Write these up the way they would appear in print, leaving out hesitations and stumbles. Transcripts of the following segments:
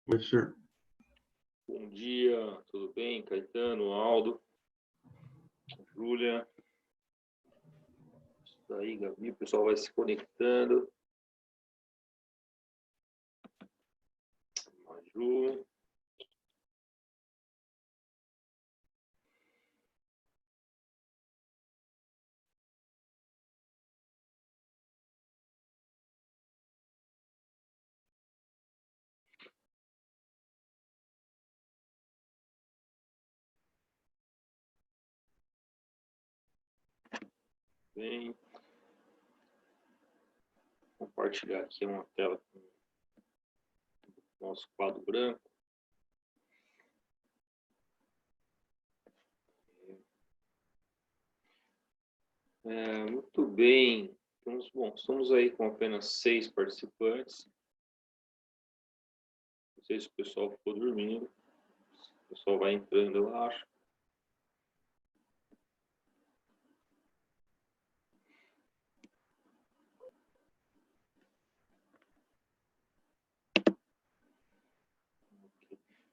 Professor. Bom dia, tudo bem? Caetano, Aldo, Júlia. Isso aí, Gabi, o pessoal vai se conectando. Maju. Bem, vou compartilhar aqui uma tela com o nosso quadro branco. Muito bem. Estamos aí com apenas 6 participantes. Não sei se o pessoal ficou dormindo. O pessoal vai entrando, eu acho.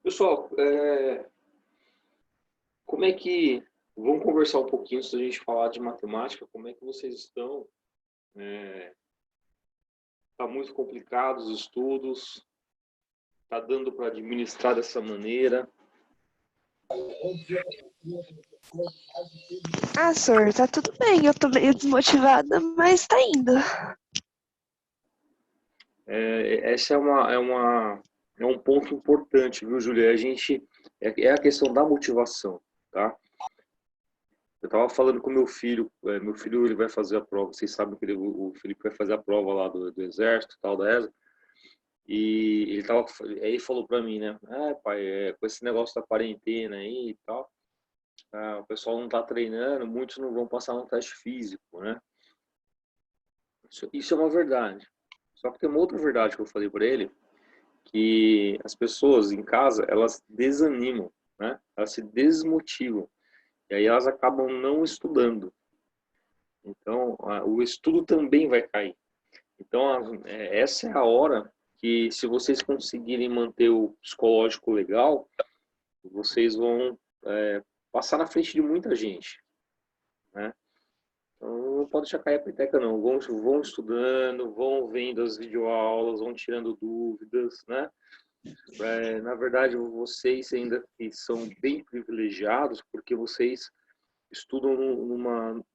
Pessoal, como é que... Vamos conversar um pouquinho antes da gente falar de matemática. Como é que vocês estão? Está muito complicado os estudos? Está dando para administrar dessa maneira? Sor, tá tudo bem. Eu tô meio desmotivada, mas tá indo. Essa é um ponto importante, viu, Julia? É a questão da motivação, tá? Eu estava falando com meu filho ele vai fazer a prova, vocês sabem que o Felipe vai fazer a prova lá do Exército, tal, da ESA, e ele falou para mim, né? Pai, com esse negócio da quarentena aí e tal, o pessoal não está treinando, muitos não vão passar no teste físico, né? Isso é uma verdade. Só que tem uma outra verdade que eu falei para ele, que as pessoas em casa, elas desanimam, né? Elas se desmotivam. E aí elas acabam não estudando. Então, o estudo também vai cair. Então, essa é a hora que, se vocês conseguirem manter o psicológico legal, vocês vão passar na frente de muita gente, né? Então, não pode deixar cair a peteca, não. Vão estudando, vão vendo as videoaulas, vão tirando dúvidas, né? Na verdade, vocês ainda que são bem privilegiados, porque vocês estudam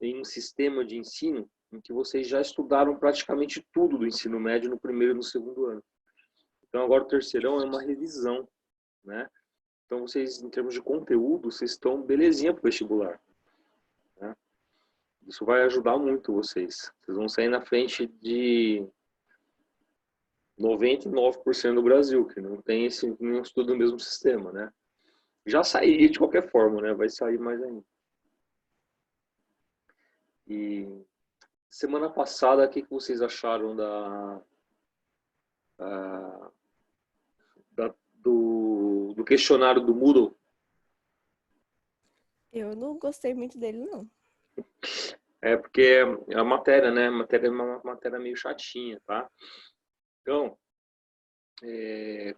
em um sistema de ensino em que vocês já estudaram praticamente tudo do ensino médio no primeiro e no segundo ano. Então, agora o terceirão é uma revisão, né? Então, vocês, em termos de conteúdo, vocês estão belezinha para o vestibular, né? Isso vai ajudar muito vocês. Vocês vão sair na frente de 99% do Brasil, que não tem não estuda o mesmo sistema, né? Já sairia de qualquer forma, né? Vai sair mais ainda. E semana passada, o que vocês acharam do questionário do Moodle? Eu não gostei muito dele, não. Porque a matéria, né? A matéria é uma matéria meio chatinha, tá? Então,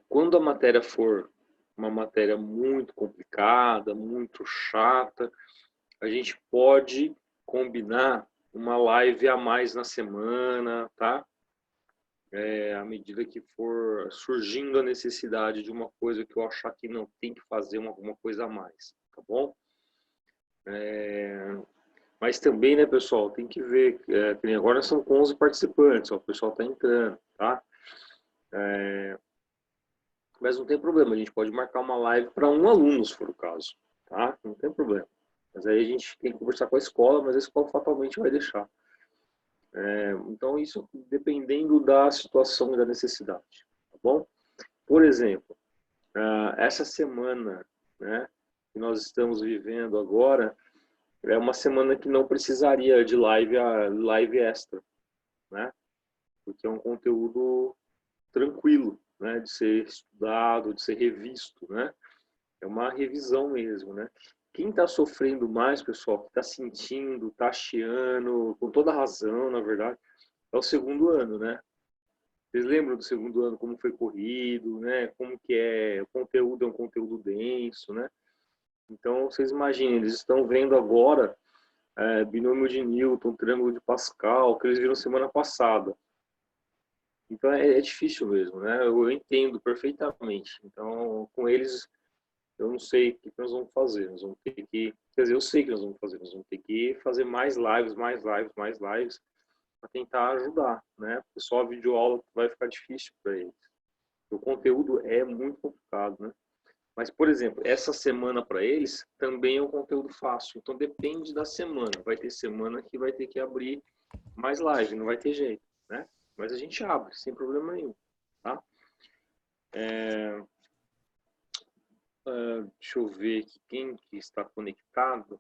quando a matéria for uma matéria muito complicada, muito chata, a gente pode combinar uma live a mais na semana, tá? À medida que for surgindo a necessidade de uma coisa que eu achar que não tem que fazer alguma coisa a mais, tá bom? Mas também, né, pessoal, tem que ver, que agora são 11 participantes, ó, o pessoal está entrando, tá? Mas não tem problema, a gente pode marcar uma live para um aluno, se for o caso, tá? Não tem problema. Mas aí a gente tem que conversar com a escola, mas a escola fatalmente vai deixar. Então, isso dependendo da situação e da necessidade, tá bom? Por exemplo, essa semana, né, que nós estamos vivendo agora, é uma semana que não precisaria de live extra, né? Porque é um conteúdo tranquilo, né, de ser estudado, de ser revisto, né? É uma revisão mesmo, né? Quem está sofrendo mais, pessoal, que está sentindo, está chiando, com toda razão, na verdade, é o segundo ano, né? Vocês lembram do segundo ano, como foi corrido, né? Como que é, o conteúdo é um conteúdo denso, né? Então, vocês imaginem, eles estão vendo agora binômio de Newton, triângulo de Pascal, que eles viram semana passada. Então, é difícil mesmo, né? Eu entendo perfeitamente. Então, com eles, eu não sei o que nós vamos fazer. Nós vamos ter que, quer dizer, eu sei que nós vamos fazer. Nós vamos ter que fazer mais lives, mais lives, mais lives, para tentar ajudar, né? Porque só a videoaula vai ficar difícil para eles. O conteúdo é muito complicado, né? Mas, por exemplo, essa semana para eles também é um conteúdo fácil. Então, depende da semana. Vai ter semana que vai ter que abrir mais live, não vai ter jeito, né? Mas a gente abre, sem problema nenhum, tá? Deixa eu ver aqui quem que está conectado.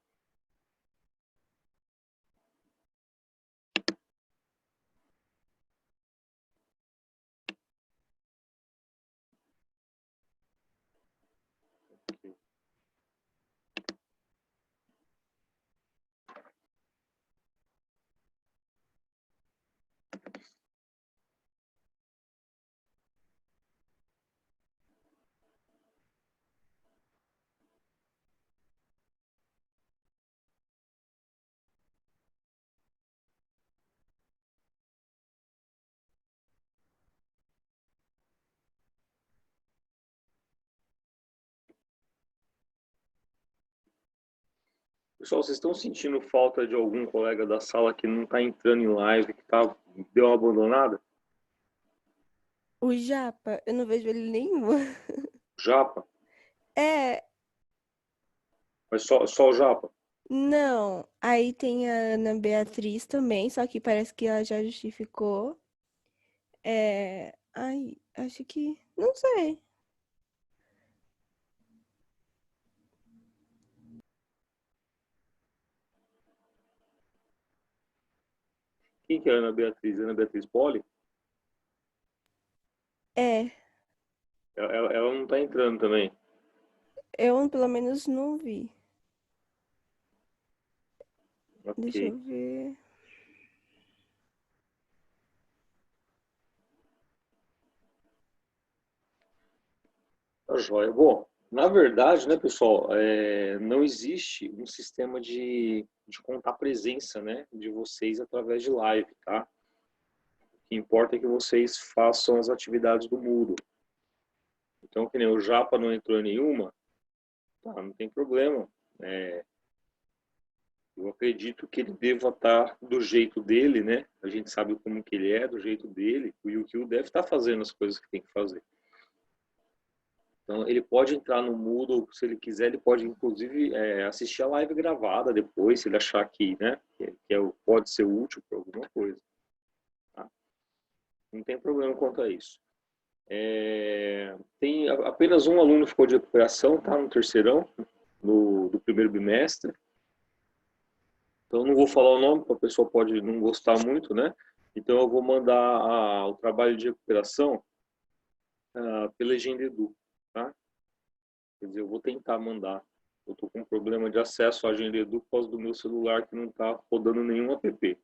Pessoal, vocês estão sentindo falta de algum colega da sala que não está entrando em live, que deu uma abandonada? O Japa, eu não vejo ele nenhuma. Japa? É, Mas só o Japa? não. Aí tem a Ana Beatriz também, só que parece que ela já justificou. Ai, acho que. Não sei. Quem que é a Ana Beatriz? Ana Beatriz Poli? É, Ela não está entrando também. eu pelo menos não vi. Deixa Ok. eu ver. Tá joia. Bom, na verdade, né, pessoal, não existe um sistema de contar presença, né, de vocês através de live, tá? O que importa é que vocês façam as atividades do Moodle. Então, que nem o Japa não entrou em nenhuma, tá, não tem problema. Eu acredito que ele deva estar do jeito dele, né? A gente sabe como que ele é, do jeito dele. O Yukio deve estar fazendo as coisas que tem que fazer. Então, ele pode entrar no Moodle, se ele quiser, ele pode, inclusive, assistir a live gravada depois, se ele achar que, né, pode ser útil para alguma coisa. Tá? Não tem problema quanto a isso. Tem apenas um aluno que ficou de recuperação, tá, no terceirão, do primeiro bimestre. Então, não vou falar o nome, porque a pessoa pode não gostar muito, né? Então, eu vou mandar o trabalho de recuperação pela Legenda Edu, tá? Quer dizer, eu vou tentar mandar. Eu estou com um problema de acesso à Agenda Edu por causa do meu celular que não está rodando nenhum app.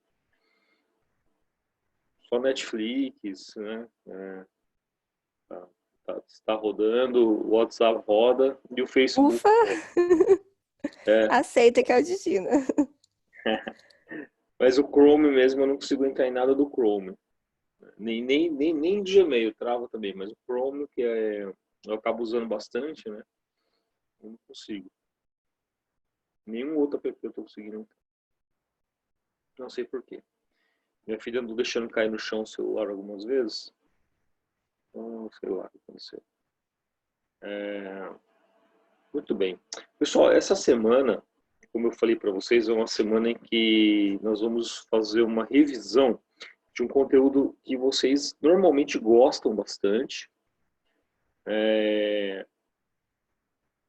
Só Netflix, né? Está rodando, o WhatsApp roda e o Facebook Ufa! roda. Aceita que é o destino. Mas o Chrome mesmo eu não consigo entrar em nada do Chrome. Nem de Gmail trava também, mas o Chrome, que eu acabo usando bastante, né? Eu não consigo. Nenhum outro app eu estou conseguindo. Não sei por quê. Minha filha andou deixando cair no chão o celular algumas vezes. Então, sei lá o que aconteceu. Muito bem. Pessoal, essa semana, como eu falei para vocês, é uma semana em que nós vamos fazer uma revisão de um conteúdo que vocês normalmente gostam bastante.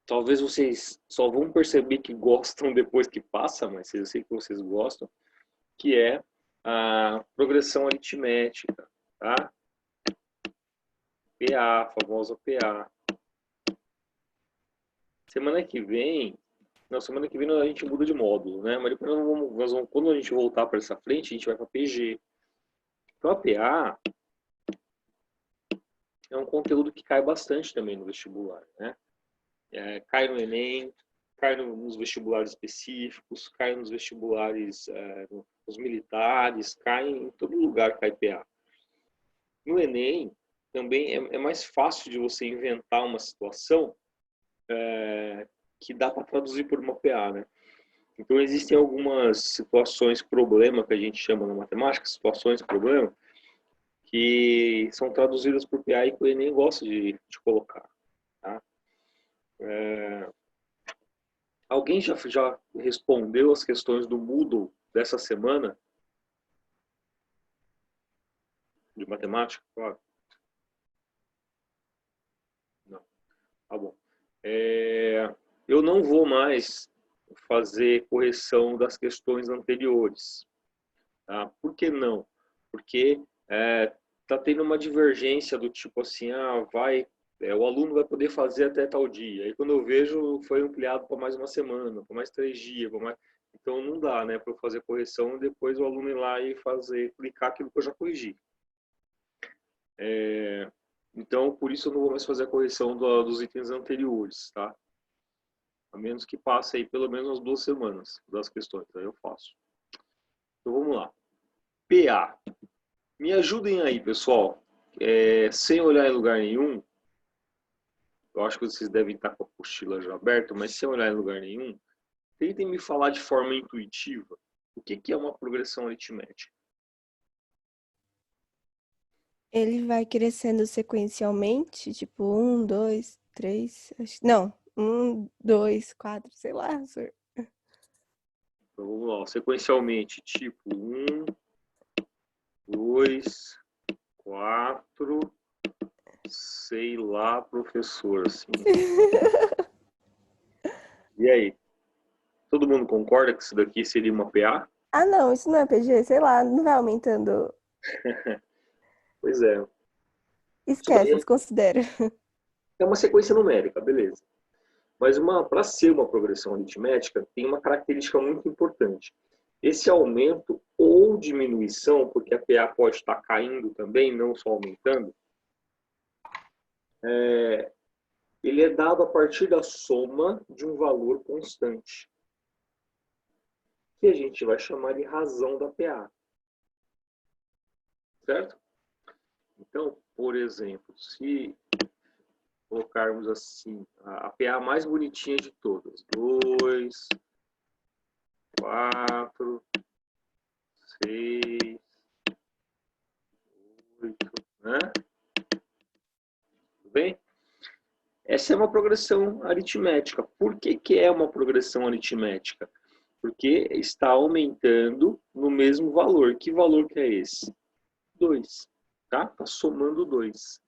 Talvez vocês só vão perceber que gostam depois que passa, mas eu sei que vocês gostam, que é a progressão aritmética, tá? PA, a famosa PA. Semana que vem, semana que vem a gente muda de módulo, né? Mas depois quando a gente voltar para essa frente, a gente vai para PG. Então a PA, é um conteúdo que cai bastante também no vestibular, né? Cai no Enem, cai nos vestibulares específicos, cai nos vestibulares, nos militares, cai em todo lugar, cai PA. No Enem, também é mais fácil de você inventar uma situação que dá para traduzir por uma PA, né? Então, existem algumas situações problema, que a gente chama na matemática, situações problema, que são traduzidas por PA e que o Enem gosta de colocar. Tá? Alguém já respondeu as questões do Moodle dessa semana? De matemática, claro. Não. Tá bom. Eu não vou mais fazer correção das questões anteriores. Tá? Por que não? Porque tá tendo uma divergência do tipo assim, o aluno vai poder fazer até tal dia. Aí quando eu vejo, foi ampliado para mais uma semana, para mais 3 dias, então não dá, né, para eu fazer correção e depois o aluno ir lá e clicar aquilo que eu já corrigi. Então, por isso eu não vou mais fazer a correção dos itens anteriores, tá? A menos que passe aí pelo menos umas 2 semanas das questões, aí eu faço. Então vamos lá. PA. Me ajudem aí, pessoal. Sem olhar em lugar nenhum, eu acho que vocês devem estar com a apostila já aberta, mas sem olhar em lugar nenhum, tentem me falar de forma intuitiva o que é uma progressão aritmética. Ele vai crescendo sequencialmente, tipo 1, 2, 3. Não, 1, 2, 4, sei lá, senhor. Então vamos lá, sequencialmente, tipo 1, 2, 4, sei lá, professor, assim. E aí? Todo mundo concorda que isso daqui seria uma PA? Ah, não, isso não é PG, sei lá, não vai aumentando. Pois é. Isso Esquece, daí desconsidera. é uma sequência numérica, beleza. Mas para ser uma progressão aritmética, tem uma característica muito importante. Esse aumento ou diminuição, porque a PA pode estar caindo também, não só aumentando, ele é dado a partir da soma de um valor constante, que a gente vai chamar de razão da PA. Certo? Então, por exemplo, se colocarmos assim, a PA mais bonitinha de todas, 2, 4, 6, 8, né? Tudo bem? Essa é uma progressão aritmética. Por que é uma progressão aritmética? Porque está aumentando no mesmo valor. Que valor que é esse? 2. Tá? Está somando 2.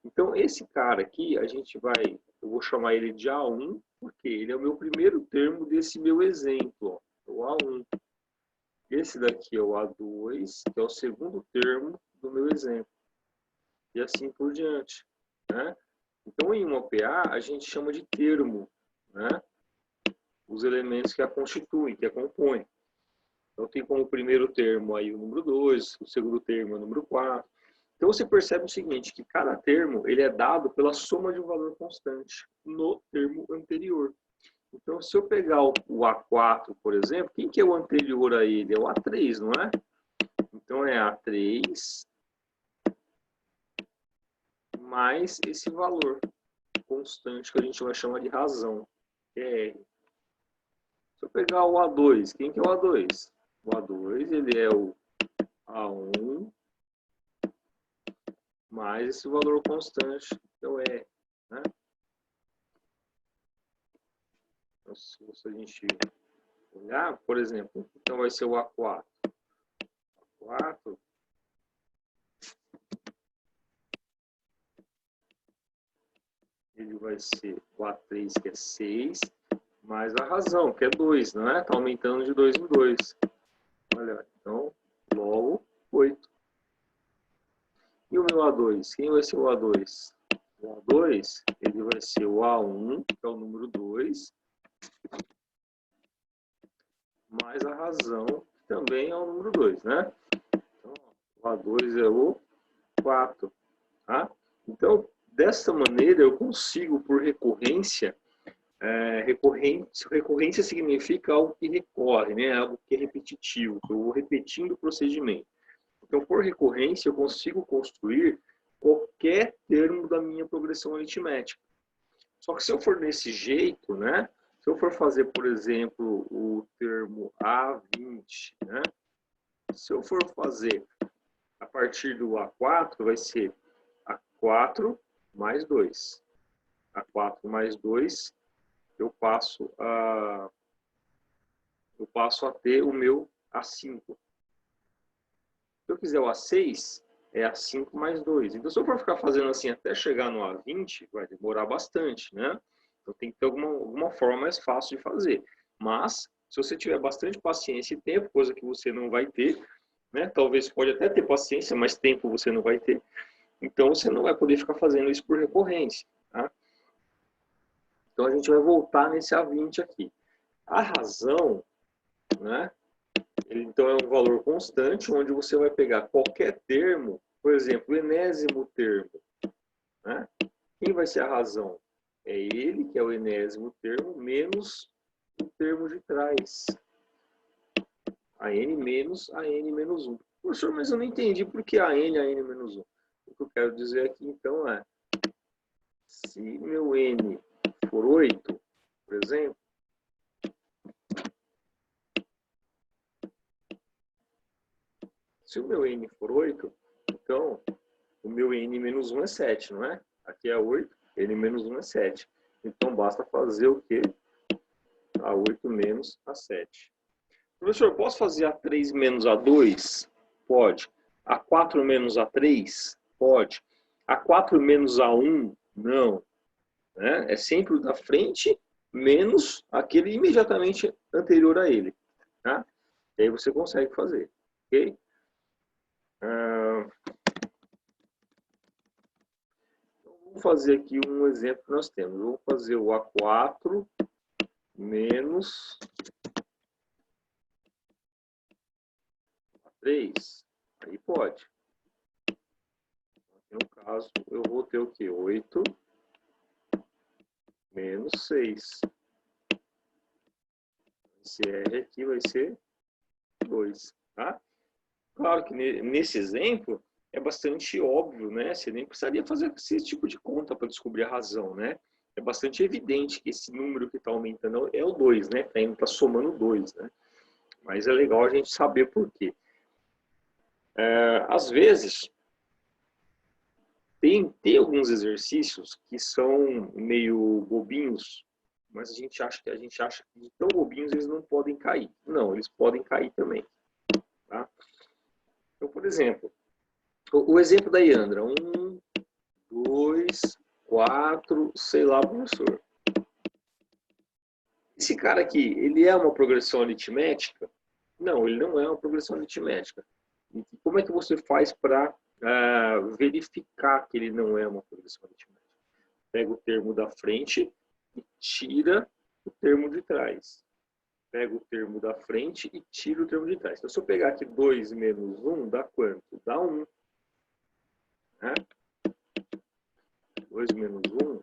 Então, esse cara aqui, eu vou chamar ele de A1, porque ele é o meu primeiro termo desse meu exemplo. Ó, o A1. Esse daqui é o A2, que é o segundo termo do meu exemplo. E assim por diante. Né? Então, em uma PA, a gente chama de termo, né? Os elementos que a constituem, que a compõem. Então, tem como primeiro termo aí o número 2, o segundo termo é o número 4. Então, você percebe o seguinte, que cada termo ele é dado pela soma de um valor constante no termo anterior. Então, se eu pegar o A4, por exemplo, quem que é o anterior a ele? É o A3, não é? Então, é A3 mais esse valor constante que a gente vai chamar de razão, que é R. Se eu pegar o A2, quem que é o A2? O A2, ele é o A1 mais esse valor constante, que é o R. Né? Então, se a gente olhar, por exemplo, então vai ser o A4. A4 ele vai ser o A3, que é 6, mais a razão, que é 2, não é? Está aumentando de 2 em 2. Olha, então, logo 8. E o meu A2? Quem vai ser o A2? O A2, ele vai ser o A1, que é o número 2, mais a razão, que também é o número 2, né? Então, o A2 é o 4, tá? Então, dessa maneira, eu consigo, por recorrência, recorrência significa algo que recorre, né? Algo que é repetitivo, que eu vou repetindo o procedimento. Então, por recorrência, eu consigo construir qualquer termo da minha progressão aritmética. Só que se eu for desse jeito, né? Se eu for fazer, por exemplo, o termo A20, né? Se eu for fazer a partir do A4, vai ser A4 mais 2. A4 mais 2, eu passo a ter o meu A5. Se eu quiser o A6, é A5 mais 2. Então, se eu for ficar fazendo assim até chegar no A20, vai demorar bastante, né? Então, tem que ter alguma forma mais fácil de fazer. Mas, se você tiver bastante paciência e tempo, coisa que você não vai ter, né? Talvez pode até ter paciência, mas tempo você não vai ter. Então, você não vai poder ficar fazendo isso por recorrência, tá? Então, a gente vai voltar nesse A20 aqui. A razão, né? Então, é um valor constante, onde você vai pegar qualquer termo, por exemplo, o enésimo termo, né? Quem vai ser a razão? É ele, que é o enésimo termo, menos o termo de trás. A n menos a n menos 1. Professor, mas eu não entendi por que a n menos 1. O que eu quero dizer aqui, então, é se meu n for 8, por exemplo, se o meu n for 8, então o meu n menos 1 é 7, não é? Aqui é 8, n menos 1 é 7. Então basta fazer o quê? A8 menos A7. Professor, posso fazer A3 menos A2? Pode. A4 menos A3? Pode. A4 menos A1? Não. Né? É sempre o da frente menos aquele imediatamente anterior a ele. Tá? E aí você consegue fazer. Ok? Então, vamos fazer aqui um exemplo que nós temos. Vou fazer o A4 menos A3. Aí pode. No caso, eu vou ter o quê? 8 menos 6. Esse R aqui vai ser 2. Tá? Claro que nesse exemplo é bastante óbvio, né? Você nem precisaria fazer esse tipo de conta para descobrir a razão, né? É bastante evidente que esse número que está aumentando é o 2, né? Está somando 2, né? Mas é legal a gente saber por quê. Às vezes, tem alguns exercícios que são meio bobinhos, mas a gente acha que de tão bobinhos eles não podem cair. Não, eles podem cair também. Tá? Então, por exemplo, o exemplo da Iandra, 1, 2, 4, sei lá, professor. Esse cara aqui, ele é uma progressão aritmética? Não, ele não é uma progressão aritmética. E como é que você faz para verificar que ele não é uma progressão aritmética? Pega o termo da frente e tira o termo de trás. Pega o termo da frente e tira o termo de trás. Então, se eu pegar aqui 2 menos 1, dá quanto? Dá 1. Né? 2 menos 1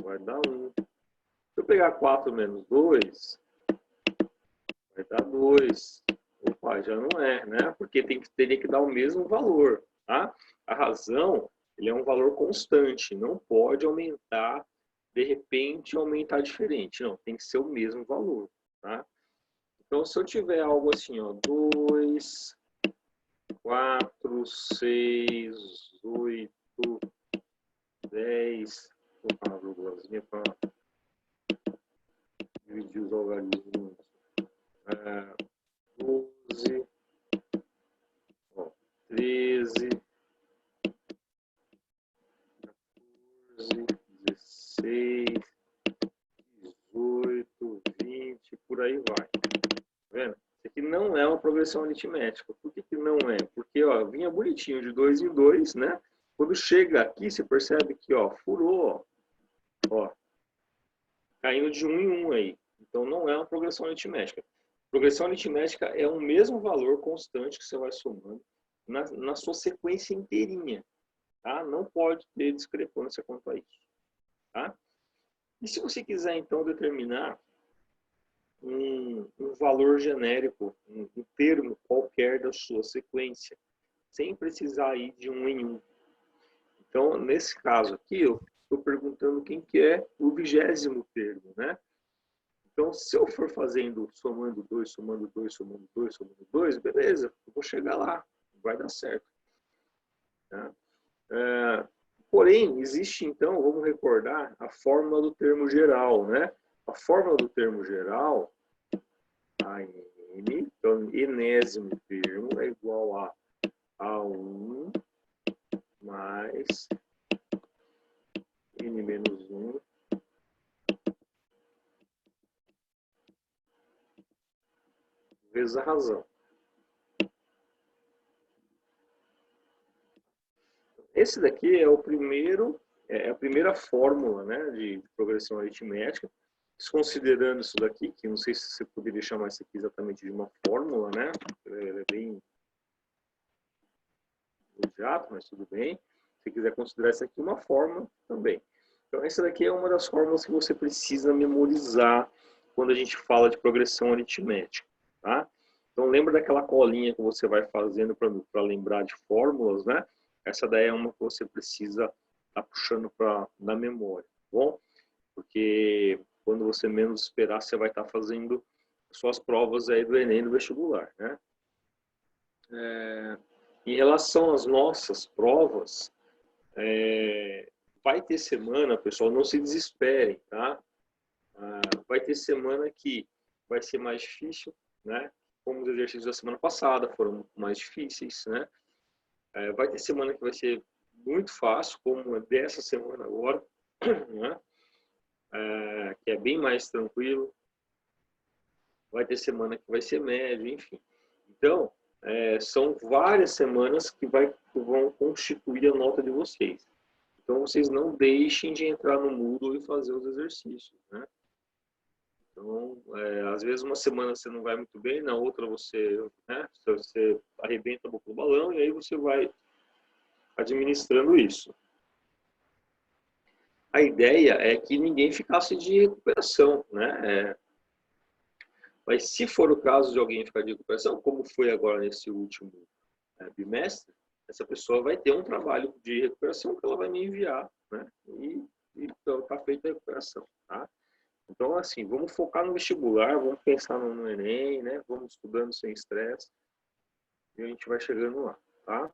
vai dar 1. Se eu pegar 4 menos 2, vai dar 2. Opa, já não é, né? Porque teria que dar o mesmo valor, tá? A razão, ele é um valor constante, não pode aumentar, de repente, aumentar diferente. Não, tem que ser o mesmo valor, tá? Então, se eu tiver algo assim, ó, 2, 4, 6, 8, 10, vou colocar uma vírgulazinha para dividir os algarismos. 12, 13, 14, 16, 18, 20, por aí vai. Tá vendo? Isso aqui não é uma progressão aritmética. Por que não é? Porque ó, vinha bonitinho de 2 em 2, né? Quando chega aqui, você percebe que ó, furou, ó, caindo de 1 em 1 aí. Então não é uma progressão aritmética. Progressão aritmética é o mesmo valor constante que você vai somando na sua sequência inteirinha. Tá? Não pode ter discrepância quanto a isso. Tá? E se você quiser, então, determinar um valor genérico, um termo qualquer da sua sequência, sem precisar ir de um em um. Então, nesse caso aqui, eu estou perguntando quem que é o 20º termo, né? Então, se eu for fazendo, somando 2, somando 2, somando 2, somando 2, beleza, eu vou chegar lá, vai dar certo. Tá? Porém, existe, então, vamos recordar a fórmula do termo geral, né? A fórmula do termo geral, a n, então, enésimo termo é igual a A1 mais n menos 1 vezes a razão. Esse daqui é o primeiro, é a primeira fórmula, né, de progressão aritmética. Desconsiderando isso daqui, que não sei se você poderia chamar isso aqui exatamente de uma fórmula, né? É bem imediato, mas tudo bem. Se quiser considerar isso aqui uma fórmula, também. Então, essa daqui é uma das fórmulas que você precisa memorizar quando a gente fala de progressão aritmética, tá? Então, lembra daquela colinha que você vai fazendo para lembrar de fórmulas, né? Essa daí é uma que você precisa estar puxando na memória, tá bom? Porque quando você menos esperar, você vai estar fazendo suas provas aí do Enem no vestibular, né? Em relação às nossas provas, vai ter semana, pessoal, não se desesperem, tá? Vai ter semana que vai ser mais difícil, né? Como os exercícios da semana passada foram mais difíceis, né? Vai ter semana que vai ser muito fácil, como dessa semana agora, né? Que é bem mais tranquilo. Vai ter semana que vai ser médio, enfim. Então, são várias semanas que vão constituir a nota de vocês. Então, vocês não deixem de entrar no Moodle e fazer os exercícios, né? Então, às vezes uma semana você não vai muito bem, na outra você arrebenta a boca do balão e aí você vai administrando isso. A ideia é que ninguém ficasse de recuperação, né? Mas se for o caso de alguém ficar de recuperação, como foi agora nesse último bimestre, essa pessoa vai ter um trabalho de recuperação que ela vai me enviar, né? E está feita a recuperação, tá? Então, assim, vamos focar no vestibular, vamos pensar no Enem, né? Vamos estudando sem estresse e a gente vai chegando lá, tá?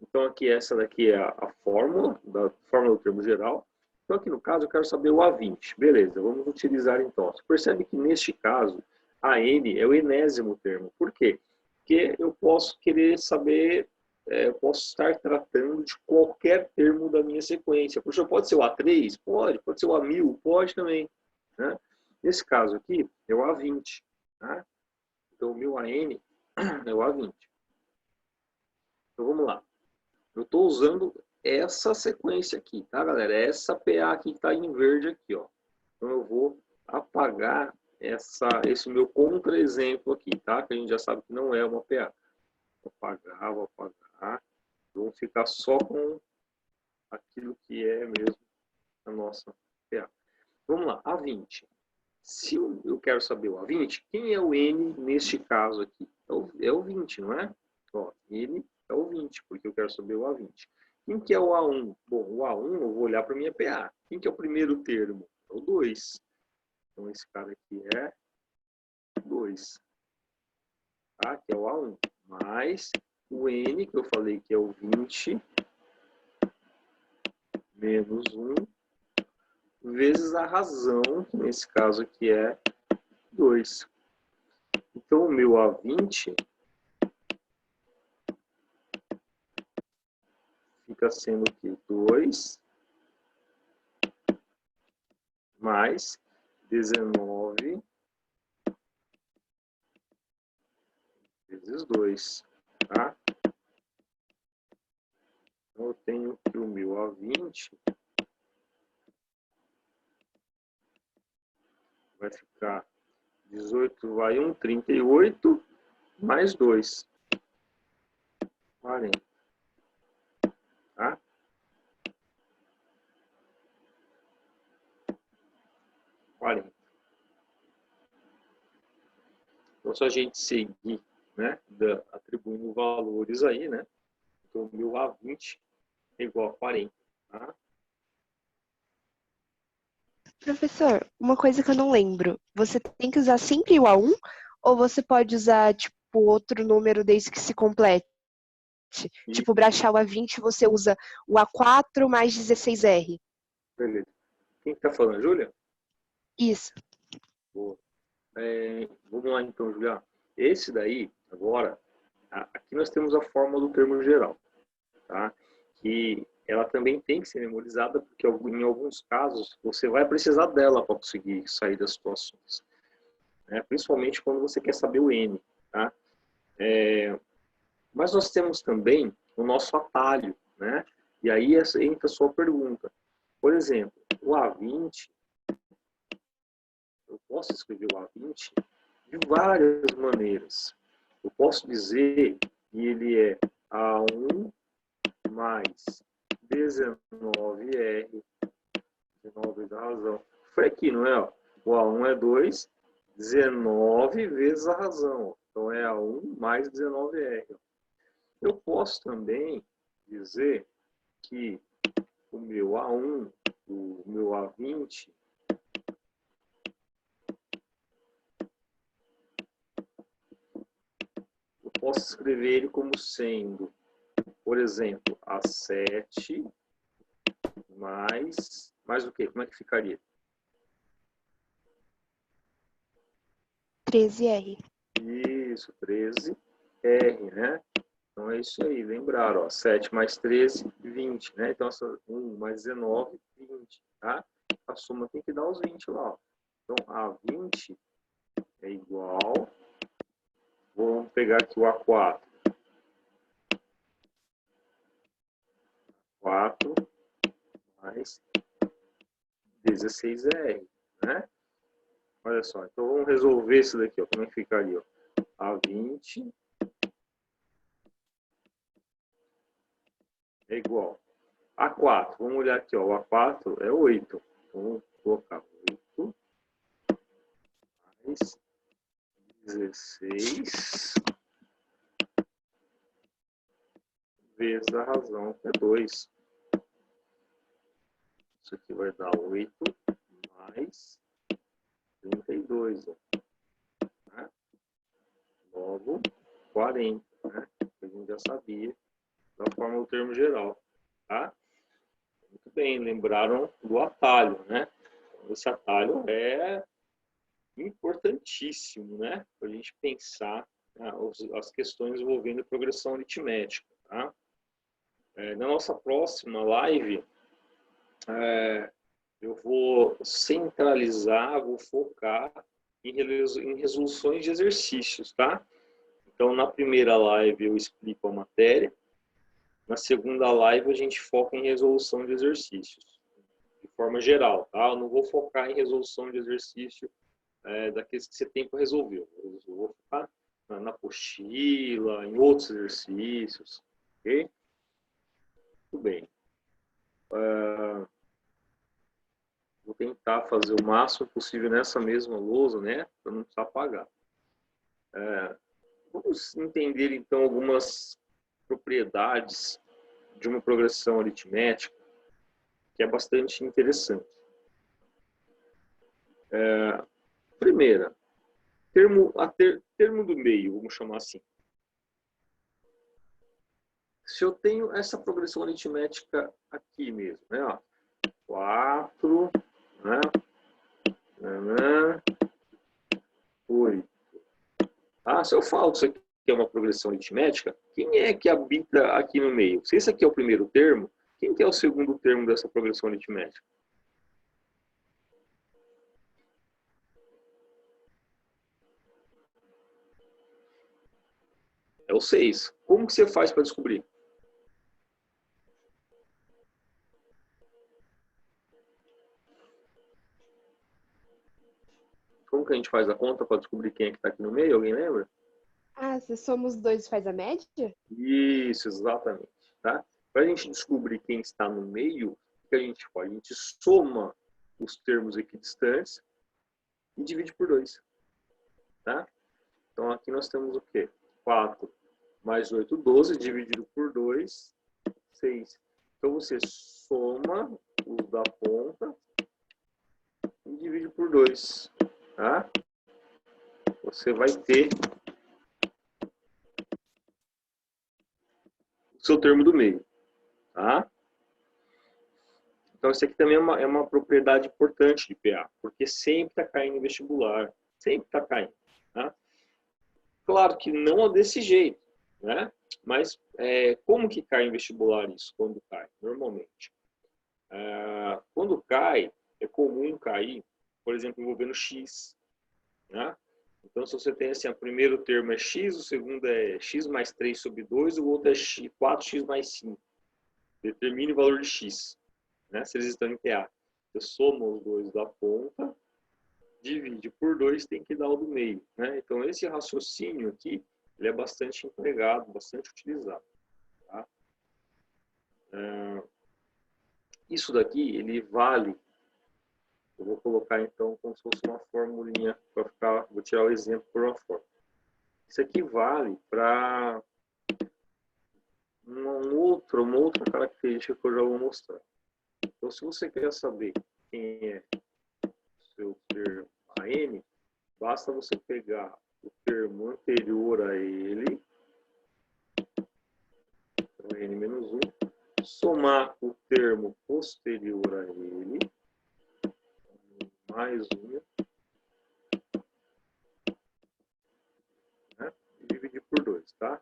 Então, aqui, essa daqui é a fórmula do termo geral. Então, aqui no caso, eu quero saber o A20. Beleza, vamos utilizar então. Você percebe que neste caso, a N é o enésimo termo. Por quê? Porque eu posso querer saber, eu posso estar tratando de qualquer termo da minha sequência. Puxa, pode ser o A3? Pode ser o A1000? Pode também. Né? Nesse caso aqui, é o A20. Tá? Então, o meu AN é o A20. Então, vamos lá. Eu estou usando essa sequência aqui, tá, galera? Essa PA aqui que está em verde aqui, ó. Então, eu vou apagar esse meu contra-exemplo aqui, tá? Que a gente já sabe que não é uma PA. Vou apagar. Vamos ficar só com aquilo que é mesmo a nossa PA. Vamos lá, A20. Se eu quero saber o A20, quem é o N neste caso aqui? É o 20, não é? Ó, ele é o 20, porque eu quero saber o A20. Quem que é o A1? Bom, o A1 eu vou olhar para a minha PA. Quem que é o primeiro termo? É o 2. Então, esse cara aqui é 2. Tá? Que é o A1. Mais o N, que eu falei que é o 20, menos 1, vezes a razão, que nesse caso aqui é 2. Então, o meu A20 fica sendo aqui 2 mais 19 vezes 2, tá? Então, eu tenho que o meu A20 vai ficar 18 vai 1, 38, mais 2, 40. 40. Então, se a gente seguir, né, atribuindo valores aí, né, então 1000 a 20 é igual a 40, tá? Professor, uma coisa que eu não lembro. Você tem que usar sempre o A1 ou você pode usar, tipo, outro número desde que se complete? E, Tipo, para achar o A20, você usa o A4 mais 16R. beleza. Quem está falando, Júlia? Isso. Boa. Vamos lá então, Julia. Esse daí, agora, aqui nós temos a forma do termo geral, tá? Que ela também tem que ser memorizada, porque em alguns casos você vai precisar dela para conseguir sair das situações, né? Principalmente quando você quer saber o N, tá? Mas nós temos também o nosso atalho, né? E aí entra a sua pergunta. Por exemplo, o A20, eu posso escrever o A20 de várias maneiras. Eu posso dizer que ele é A1 mais 19R, 19 da razão. Foi aqui, não é? Ó. O A1 é 2, 19 vezes a razão. Então é A1 mais 19R. Eu posso também dizer que o meu A1, o meu A20, eu posso escrever ele como sendo, por exemplo, A7 mais o quê? Como é que ficaria? 13R. Isso, 13R, né? Então é isso aí, lembraram, ó, 7 mais 13, 20, né? Então, 1 mais 19, 20, tá? A soma tem que dar os 20 lá, ó. Então, A20 é igual, vamos pegar aqui o A4. 4 mais 16R, né? Olha só, então vamos resolver isso daqui, ó. Como é que ficaria? Ó? A20 é igual a 4. Vamos olhar aqui, ó. O A4 é 8. Então, vamos colocar 8 mais 16 vezes a razão, que é 2. Isso aqui vai dar 8 mais 32. Ó. Né? Logo, 40. Né? A gente já sabia da forma do termo geral. Tá? Muito bem, lembraram do atalho, né? Esse atalho é importantíssimo, né? Para a gente pensar, né, as questões envolvendo progressão aritmética, tá? Na nossa próxima live, eu vou centralizar, vou focar em resoluções de exercícios, tá? Então, na primeira live eu explico a matéria, na segunda live a gente foca em resolução de exercícios, de forma geral, tá? Eu não vou focar em resolução de exercício daqueles que você tem para resolver. Eu vou focar na apostila, em outros exercícios, ok? Muito bem. Vou tentar fazer o máximo possível nessa mesma lousa, né? Para não precisar apagar. Vamos entender, então, algumas propriedades de uma progressão aritmética que é bastante interessante. Primeira, termo do meio, vamos chamar assim. Se eu tenho essa progressão aritmética aqui mesmo, né? Ó, 4, né? 8. Ah, se eu falo que isso aqui é uma progressão aritmética, quem é que habita aqui no meio? Se esse aqui é o primeiro termo, quem que é o segundo termo dessa progressão aritmética? É o 6. Como que você faz para descobrir? Como que a gente faz a conta para descobrir quem é que está aqui no meio? Alguém lembra? Ah, se somos dois faz a média? Isso, exatamente. Tá? Para a gente descobrir quem está no meio, o que a gente faz? A gente soma os termos equidistantes e divide por 2. Tá? Então aqui nós temos o quê? 4 mais 8, 12, dividido por 2, 6. Então você soma os da ponta e divide por 2. Tá? Você vai ter o seu termo do meio. Tá? Então isso aqui também é uma propriedade importante de PA, porque sempre está caindo em vestibular. Sempre está caindo. Tá? Claro que não desse jeito, né? Mas como que cai em vestibular isso? Quando cai? Normalmente. Quando cai, é comum cair, por exemplo, envolvendo x. Né? Então, se você tem assim, o primeiro termo é x, o segundo é x mais 3 sobre 2, o outro é 4x mais 5. Determine o valor de x, né? Se eles estão em PA. Você soma os dois da ponta, divide por 2, tem que dar o do meio. Né? Então, esse raciocínio aqui, ele é bastante empregado, bastante utilizado. Tá? Isso daqui, ele vale. Eu vou colocar, então, como se fosse uma formulinha, para ficar, vou tirar o exemplo por uma forma. Isso aqui vale para uma outra característica que eu já vou mostrar. Então, se você quer saber quem é o seu termo AN, basta você pegar o termo anterior a ele, então N-1, somar o termo posterior a ele, mais 1, né? E dividir por 2, tá?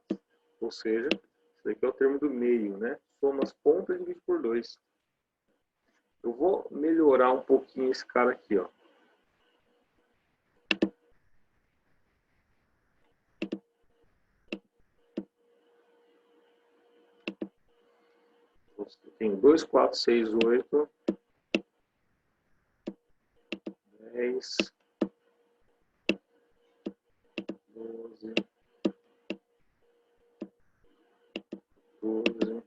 Ou seja, isso aqui é o termo do meio, né? Soma as pontas e divide por 2. Eu vou melhorar um pouquinho esse cara aqui, ó. Tem 2, 4, 6, 8, 10, 12, 12,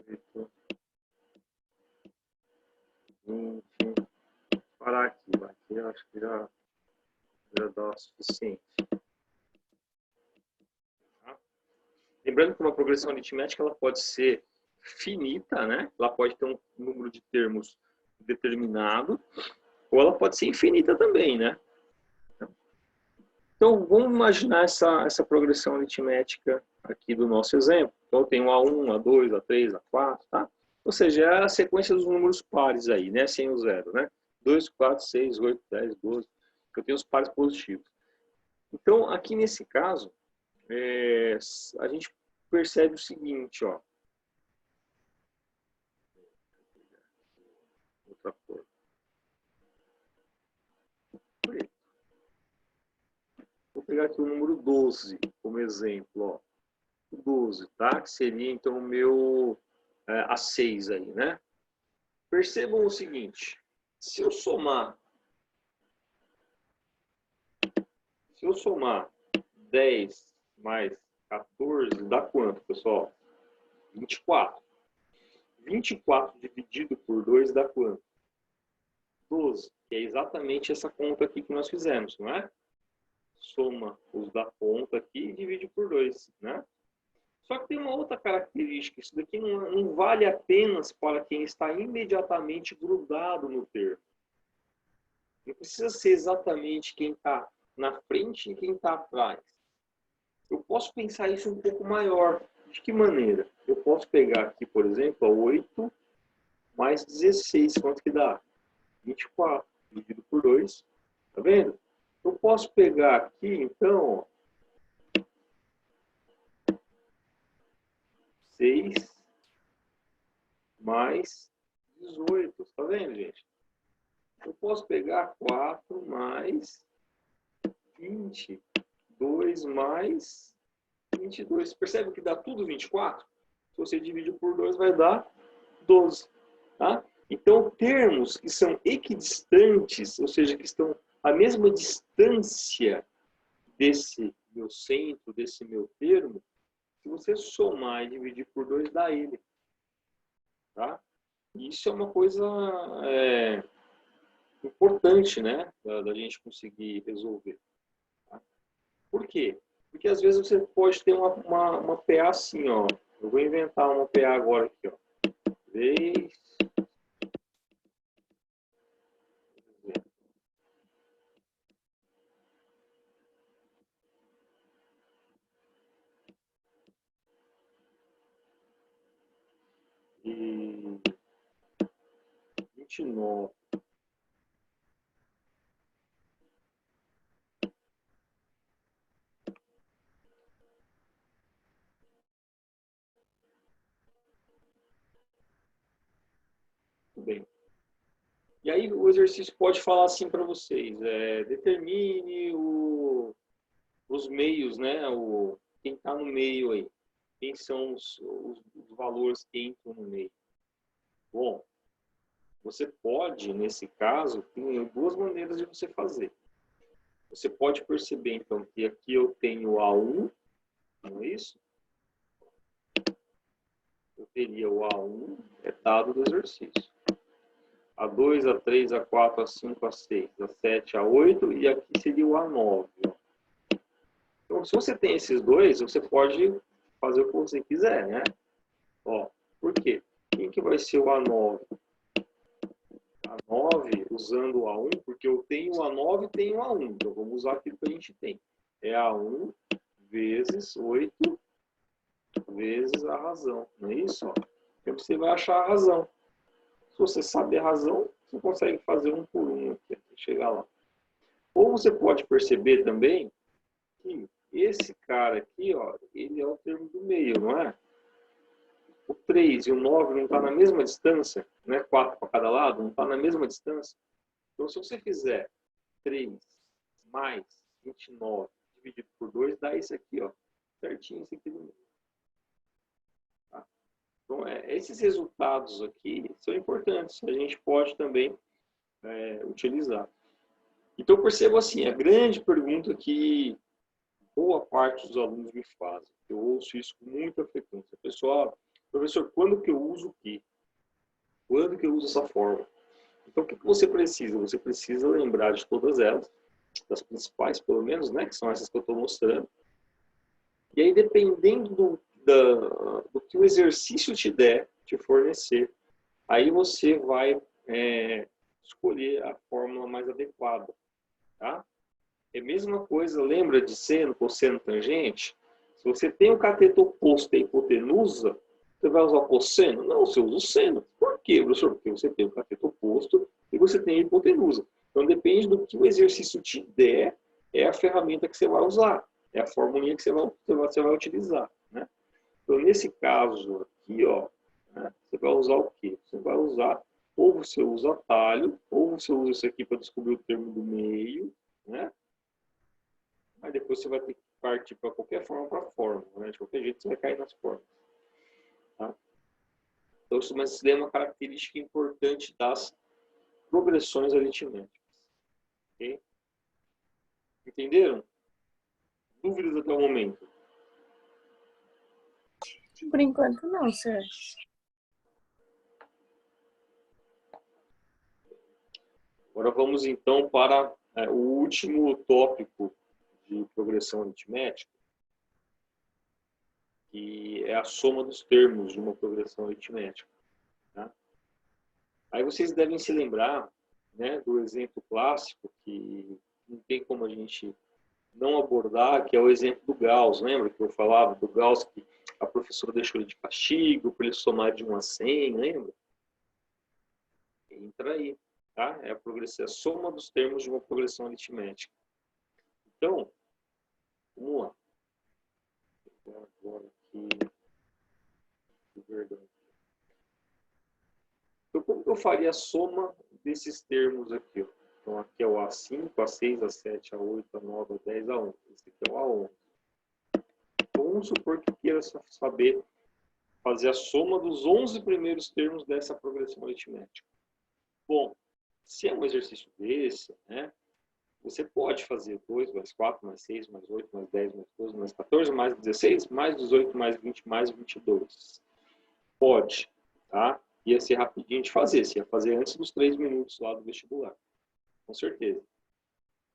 18, 20. Parar aqui, vai. Aqui eu acho que já dá o suficiente. Tá? Lembrando que uma progressão aritmética ela pode ser finita, né? Ela pode ter um número de termos determinado, ou ela pode ser infinita também, né? Então, vamos imaginar essa progressão aritmética aqui do nosso exemplo. Então, eu tenho A1, A2, A3, A4, tá? Ou seja, é a sequência dos números pares aí, né? Sem o zero, né? 2, 4, 6, 8, 10, 12. Eu tenho os pares positivos. Então, aqui nesse caso, a gente percebe o seguinte, ó. Outra cor. Vou pegar aqui o número 12 como exemplo, ó. O 12, tá? Que seria, então, o meu A6 aí, né? Percebam o seguinte, se eu somar 10 mais 14, dá quanto, pessoal? 24. 24 dividido por 2 dá quanto? 12. Que é exatamente essa conta aqui que nós fizemos, não é? Soma os da ponta aqui e divide por 2, né? Só que tem uma outra característica. Isso daqui não vale apenas para quem está imediatamente grudado no termo. Não precisa ser exatamente quem está na frente e quem está atrás. Eu posso pensar isso um pouco maior. De que maneira? Eu posso pegar aqui, por exemplo, 8 mais 16. Quanto que dá? 24. Dividido por 2. Tá vendo? Eu posso pegar aqui, então, 6 mais 18. Tá vendo, gente? Eu posso pegar 4 mais 20. 2 mais 22. Percebe que dá tudo 24? Se você divide por 2, vai dar 12. Tá? Então, termos que são equidistantes, ou seja, que estão à mesma distância desse meu centro, desse meu termo, se você somar e dividir por 2, dá ele. tá? E isso é uma coisa importante, né, da gente conseguir resolver. Tá? Por quê? Porque às vezes você pode ter uma PA assim, ó. Eu vou inventar uma PA agora aqui, ó. 3. E 29. Tudo bem. E aí o exercício pode falar assim para vocês, determine os meios, né? Quem está no meio aí. Quem são os valores que entram no meio. Bom, você pode, nesse caso, tem duas maneiras de você fazer. Você pode perceber, então, que aqui eu tenho A1, não é isso? Eu teria o A1, é dado do exercício. A2, A3, A4, A5, A6, A7, A8 e aqui seria o A9. Então, se você tem esses dois, você pode fazer o que você quiser, né? Ó, por quê? Quem que vai ser o A9? A9 usando o A1, porque eu tenho o A9 e tenho o A1. Então, vamos usar aquilo que a gente tem. É A1 vezes 8 vezes a razão. Não é isso? Ó? Então, você vai achar a razão. Se você sabe a razão, você consegue fazer um por um aqui, até chegar lá. Ou você pode perceber também que esse cara aqui, ó, ele é o termo do meio, não é? O 3 e o 9 não estão na mesma distância, não é 4 para cada lado, não está na mesma distância. Então, se você fizer 3 mais 29 dividido por 2, dá isso aqui, ó, certinho, isso aqui no meio. Tá? Então, esses resultados aqui são importantes, a gente pode também utilizar. Então, percebo assim, a grande pergunta que boa parte dos alunos me fazem, eu ouço isso com muita frequência. Pessoal, professor, quando que eu uso o quê? Quando que eu uso essa forma? Então, o que você precisa? Você precisa lembrar de todas elas, das principais, pelo menos, né, que são essas que eu estou mostrando. E aí, dependendo do que o exercício te fornecer, aí você vai escolher a fórmula mais adequada. Tá? É a mesma coisa, lembra de seno, cosseno, tangente? Se você tem o cateto oposto e a hipotenusa, você vai usar o cosseno? Não, você usa o seno. Por quê, professor? Porque você tem o cateto oposto e você tem a hipotenusa. Então, depende do que o exercício te der, é a ferramenta que você vai usar. É a formulinha que você vai utilizar. Né? Então, nesse caso aqui, ó, né, você vai usar o quê? Você vai usar, ou você usa atalho, ou você usa isso aqui para descobrir o termo do meio, né? Mas depois você vai ter que partir para qualquer forma para forma, né? De qualquer jeito você vai cair nas formas. Tá? Então, isso é uma característica importante das progressões aritméticas. Okay? Entenderam? Dúvidas até o momento? Por enquanto não, senhor. Agora vamos então para o último tópico de progressão aritmética, que é a soma dos termos de uma progressão aritmética. Tá? Aí vocês devem se lembrar, né, do exemplo clássico, que não tem como a gente não abordar, que é o exemplo do Gauss. Lembra que eu falava do Gauss, que a professora deixou ele de castigo para ele somar de 1 a 100, lembra? Entra aí. Tá? É a soma dos termos de uma progressão aritmética. Então, vamos lá. Agora aqui. Então, como que eu faria a soma desses termos aqui? Ó? Então, aqui é o A5, A6, A7, A8, A9, A10, A11. Esse aqui é o A11. Então, vamos supor que queira saber fazer a soma dos 11 primeiros termos dessa progressão aritmética. Bom, se é um exercício desse, né, você pode fazer 2 mais 4 mais 6 mais 8 mais 10 mais 12 mais 14 mais 16 mais 18 mais 20 mais 22. Pode, tá? ia ser rapidinho de fazer. Você ia fazer antes dos 3 minutos lá do vestibular. Com certeza.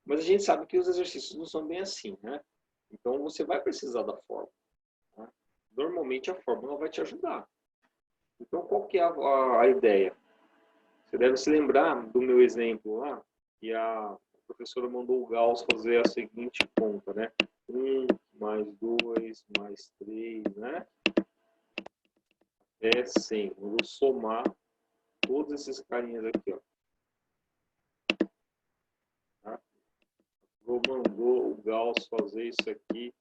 Mas a gente sabe que os exercícios não são bem assim, né? Então, você vai precisar da fórmula. Tá? Normalmente, a fórmula vai te ajudar. Então, qual que é a ideia? Você deve se lembrar do meu exemplo lá, que a professora mandou o Gauss fazer a seguinte conta, né? 1 mais 2 mais 3, né? É 100. Eu vou somar todos esses carinhas aqui, ó. Tá? Mandou o Gauss fazer isso aqui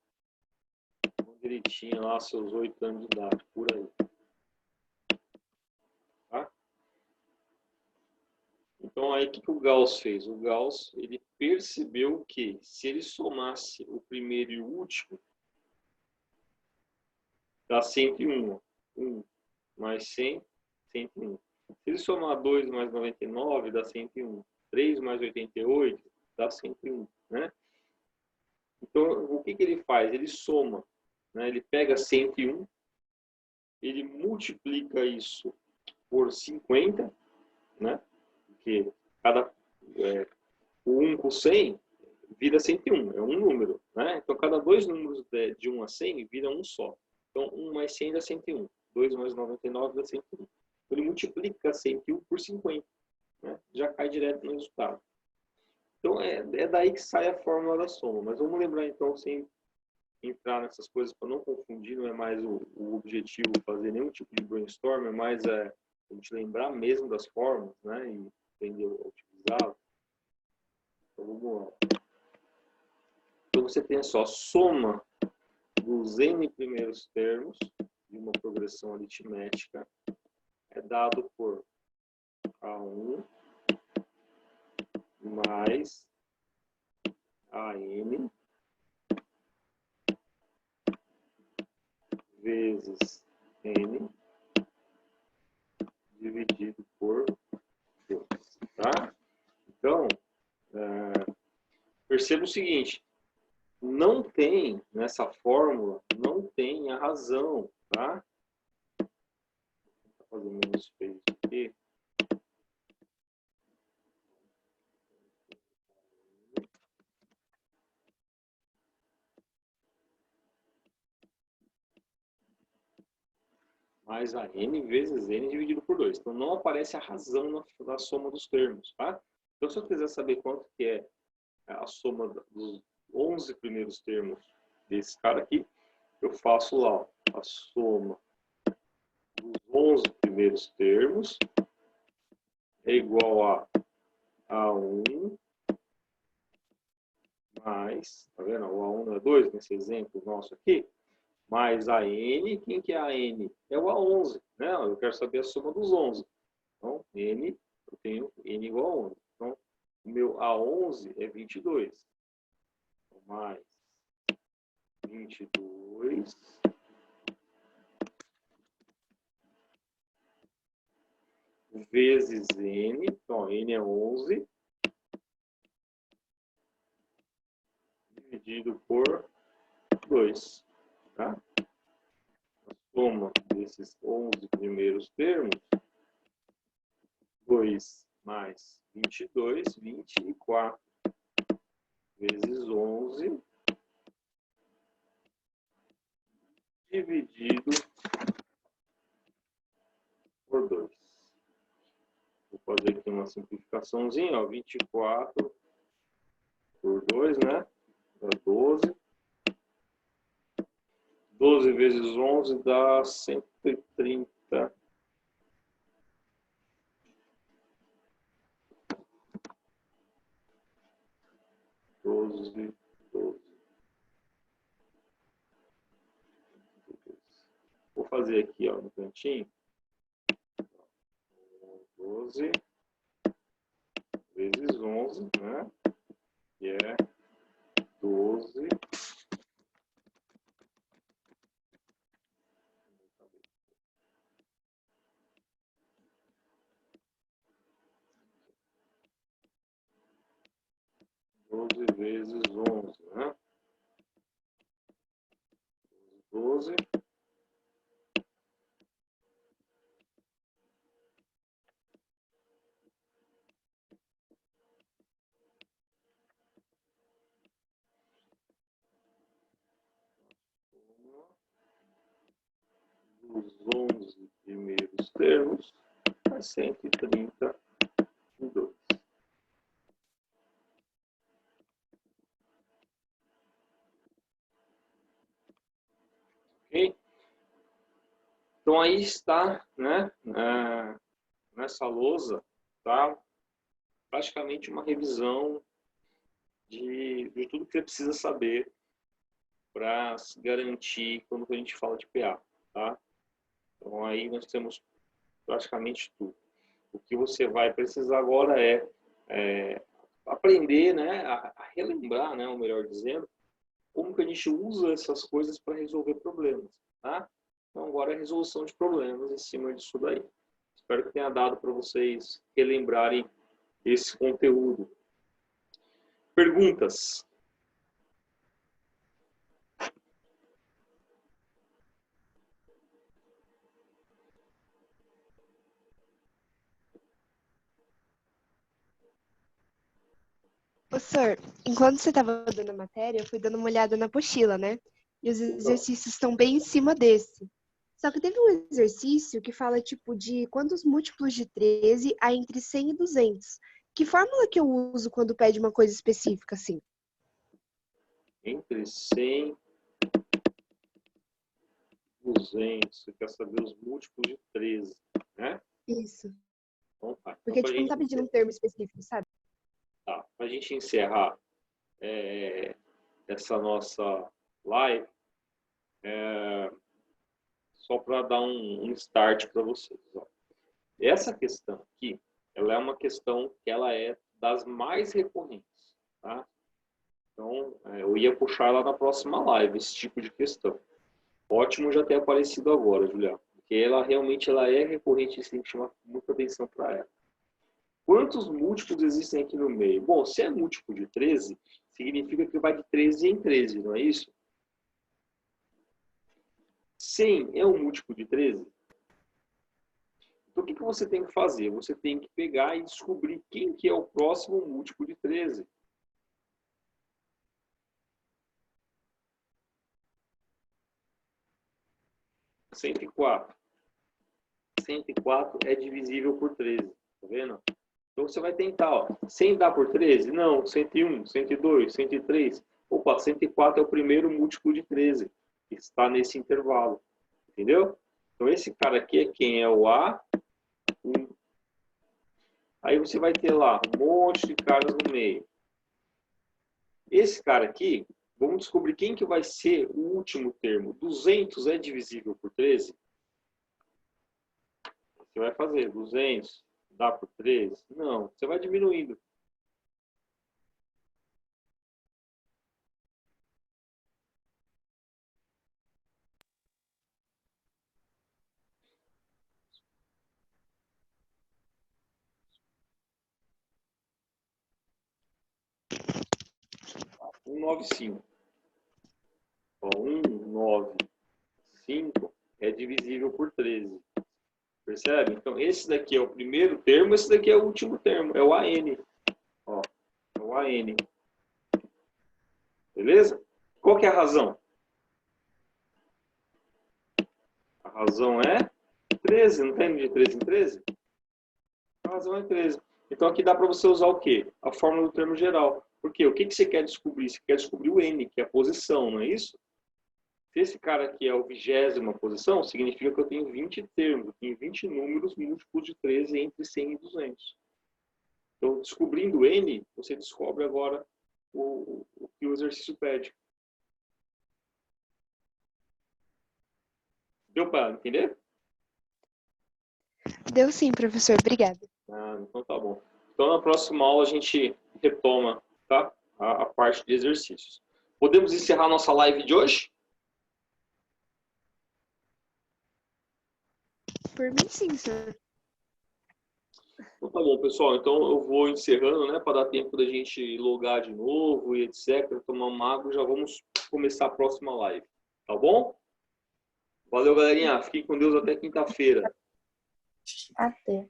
quando ele tinha lá seus 8 anos de idade, por aí. Tá? Então, aí, o que o Gauss fez? O Gauss, ele percebeu que se ele somasse o primeiro e o último, dá 101. 1 mais 100, 101. Se ele somar 2 mais 99, dá 101. 3 mais 88, dá 101, né? Então, o que ele faz? Ele soma, né? Ele pega 101, ele multiplica isso por 50, né? Porque o 1 com 100 vira 101, é um número, né? Então, cada dois números de 1 a 100 vira um só. Então, 1 mais 100 dá 101. 2 mais 99 dá 101. Então, ele multiplica 101 por 50, né? Já cai direto no resultado. Então, é daí que sai a fórmula da soma. Mas vamos lembrar, então, sem entrar nessas coisas para não confundir, não é mais o objetivo fazer nenhum tipo de brainstorm, é mais a gente lembrar mesmo das fórmulas, né? E aprender a utilizá-las. Então, vamos lá. Então, você tem só a soma dos n primeiros termos de uma progressão aritmética é dado por A1 mais AN vezes N dividido por 2. Tá? Então, perceba o seguinte, não tem, nessa fórmula, não tem a razão, tá? Vou fazer menos feio aqui. Mais a n vezes n dividido por 2. Então, não aparece a razão na soma dos termos, tá? Então, se eu quiser saber quanto que é a soma dos 11 primeiros termos desse cara aqui, eu faço lá, ó, a soma dos 11 primeiros termos é igual a A1 mais, tá vendo? O A1 não é 2 nesse exemplo nosso aqui, mais a n. Quem que é a n? É o A11, né? Eu quero saber a soma dos 11. Então, n, eu tenho n igual a 11. Então, o meu A11 é 22. Então, mais 22 vezes n. Então, n é 11 dividido por 2. Tá? A soma desses 11 primeiros termos, 2 mais 22, 24 vezes 11 dividido por 2. Vou fazer aqui uma simplificaçãozinha, ó, 24 por 2, né? Dá 12. 12 vezes 11 dá 130. 12. Vou fazer aqui, ó, no cantinho. 12 vezes 11, né? Que é 12. 12 vezes 11, né? 12. os 11 primeiros termos é 132. Ok? Então aí está, né, nessa lousa, tá praticamente uma revisão de tudo que você precisa saber para se garantir quando a gente fala de PA, tá? Então aí nós temos praticamente tudo. O que você vai precisar agora é aprender, né, a relembrar, né, ou melhor dizendo, como que a gente usa essas coisas para resolver problemas, tá? Então agora é resolução de problemas em cima disso daí. Espero que tenha dado para vocês relembrarem esse conteúdo. Perguntas? Professor, enquanto você estava dando a matéria, eu fui dando uma olhada na apostila, né? E os exercícios estão bem em cima desse. Só que teve um exercício que fala, tipo, de quantos múltiplos de 13 há entre 100 e 200. Que fórmula que eu uso quando pede uma coisa específica, assim? Entre 100 e 200. Você quer saber os múltiplos de 13, né? Isso. Então, tá. Então, Porque, tipo, não tá pedindo um termo específico, sabe? Tá. Para a gente encerrar essa nossa live, só para dar um start para vocês. Ó. Essa questão aqui, ela é uma questão que ela é das mais recorrentes, tá? Então, eu ia puxar lá na próxima live esse tipo de questão. Ótimo já ter aparecido agora, Juliana, porque ela realmente ela é recorrente e tem que chamar muita atenção para ela. Quantos múltiplos existem aqui no meio? Bom, se é múltiplo de 13, significa que vai de 13 em 13, não é isso? 100 é um múltiplo de 13? Então, o que você tem que fazer? Você tem que pegar e descobrir quem que é o próximo múltiplo de 13. Cento e quatro. 104 é divisível por 13, tá vendo? Então você vai tentar, ó, 100 dá por 13? Não, 101, 102, 103. Opa, 104 é o primeiro múltiplo de 13, que está nesse intervalo, entendeu? Então esse cara aqui é quem? É o A1. Aí você vai ter lá um monte de caras no meio. Esse cara aqui, vamos descobrir quem que vai ser o último termo. 200 é divisível por 13? Você vai fazer 200 dá por 13? Não, você vai diminuindo. Um 195. 195 é divisível por 13. Percebe? Então, esse daqui é o primeiro termo, esse daqui é o último termo. É o AN. Ó, é o AN. Beleza? Qual que é a razão? A razão é 13. Não tem de 13 em 13? A razão é 13. Então, aqui dá para você usar o quê? A fórmula do termo geral. Por quê? O que você quer descobrir? Você quer descobrir o N, que é a posição, não é isso? Se esse cara aqui é o 20ª posição, significa que eu tenho 20 termos, eu tenho 20 números múltiplos de 13 entre 100 e 200. Então, descobrindo N, você descobre agora o que o exercício pede. Deu para entender? Deu sim, professor. Obrigada. Ah, então tá bom. Então, na próxima aula a gente retoma, tá? A parte de exercícios. Podemos encerrar nossa live de hoje? Por mim, sim, senhor. Então tá bom, pessoal. Então eu vou encerrando, né? Para dar tempo da gente logar de novo e etc. Tomar uma água e já vamos começar a próxima live. Tá bom? Valeu, galerinha. Fiquem com Deus até quinta-feira. Até.